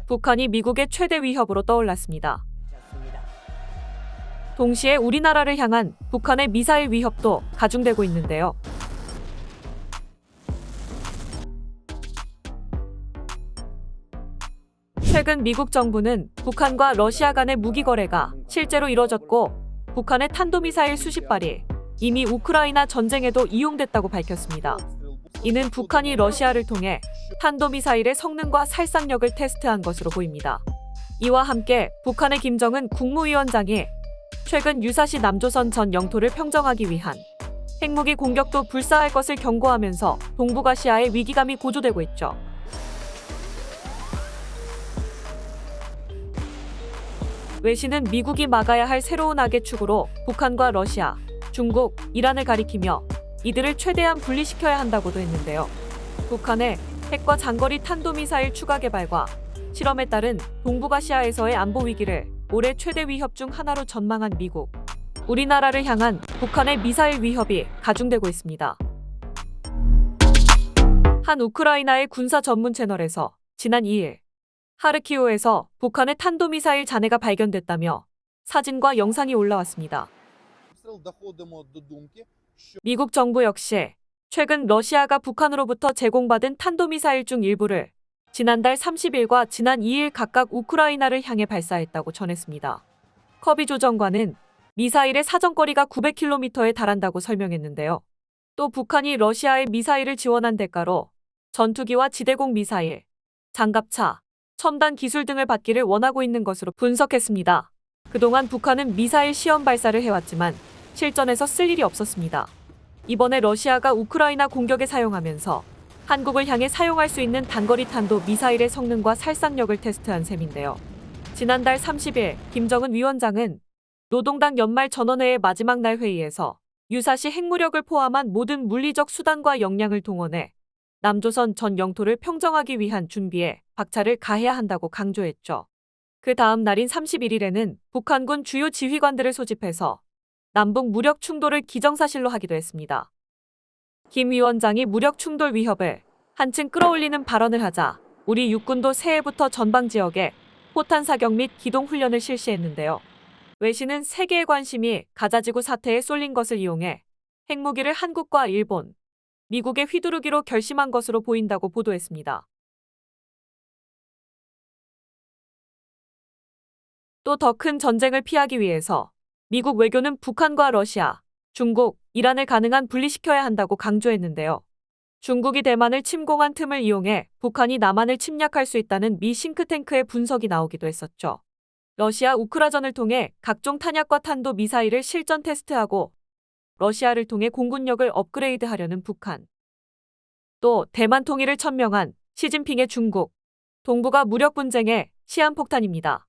북한이 미국의 최대 위협으로 떠올랐습니다. 동시에 우리나라를 향한 북한의 미사일 위협도 가중되고 있는데요. 최근 미국 정부는 북한과 러시아 간의 무기 거래가 실제로 이뤄졌고 북한의 탄도미사일 수십 발이 이미 우크라이나 전쟁에도 이용됐다고 밝혔습니다. 이는 북한이 러시아를 통해 탄도미사일의 성능과 살상력을 테스트한 것으로 보입니다. 이와 함께 북한의 김정은 국무위원장이 최근 유사시 남조선 전 영토를 평정하기 위한 핵무기 공격도 불사할 것을 경고하면서 동북아시아의 위기감이 고조되고 있죠. 외신은 미국이 막아야 할 새로운 악의 축으로 북한과 러시아, 중국, 이란을 가리키며 이들을 최대한 분리시켜야 한다고도 했는데요. 북한의 핵과 장거리 탄도미사일 추가 개발과 실험에 따른 동북아시아에서의 안보 위기를 올해 최대 위협 중 하나로 전망한 미국. 우리나라를 향한 북한의 미사일 위협이 가중되고 있습니다. 한 우크라이나의 군사 전문 채널에서 지난 2일 하르키우에서 북한의 탄도미사일 잔해가 발견됐다며 사진과 영상이 올라왔습니다. 미국 정부 역시 최근 러시아가 북한으로부터 제공받은 탄도미사일 중 일부를 지난달 30일과 지난 2일 각각 우크라이나를 향해 발사했다고 전했습니다. 커비 조정관은 미사일의 사정거리가 900km에 달한다고 설명했는데요. 또 북한이 러시아의 미사일을 지원한 대가로 전투기와 지대공 미사일, 장갑차, 첨단 기술 등을 받기를 원하고 있는 것으로 분석했습니다. 그동안 북한은 미사일 시험 발사를 해왔지만 실전에서 쓸 일이 없었습니다. 이번에 러시아가 우크라이나 공격에 사용하면서 한국을 향해 사용할 수 있는 단거리 탄도 미사일의 성능과 살상력을 테스트한 셈인데요. 지난달 30일 김정은 위원장은 노동당 연말 전원회의 마지막 날 회의에서 유사시 핵무력을 포함한 모든 물리적 수단과 역량을 동원해 남조선 전 영토를 평정하기 위한 준비에 박차를 가해야 한다고 강조했죠. 그 다음 날인 31일에는 북한군 주요 지휘관들을 소집해서 남북 무력 충돌을 기정사실로 하기도 했습니다. 김 위원장이 무력 충돌 위협을 한층 끌어올리는 발언을 하자 우리 육군도 새해부터 전방 지역에 포탄 사격 및 기동 훈련을 실시했는데요. 외신은 세계의 관심이 가자지구 사태에 쏠린 것을 이용해 핵무기를 한국과 일본, 미국에 휘두르기로 결심한 것으로 보인다고 보도했습니다. 또 더 큰 전쟁을 피하기 위해서 미국 외교는 북한과 러시아, 중국, 이란을 가능한 분리시켜야 한다고 강조했는데요. 중국이 대만을 침공한 틈을 이용해 북한이 남한을 침략할 수 있다는 미 싱크탱크의 분석이 나오기도 했었죠. 러시아 우크라전을 통해 각종 탄약과 탄도 미사일을 실전 테스트하고 러시아를 통해 공군력을 업그레이드하려는 북한. 또 대만 통일을 천명한 시진핑의 중국, 동북아 무력 분쟁의 시한폭탄입니다.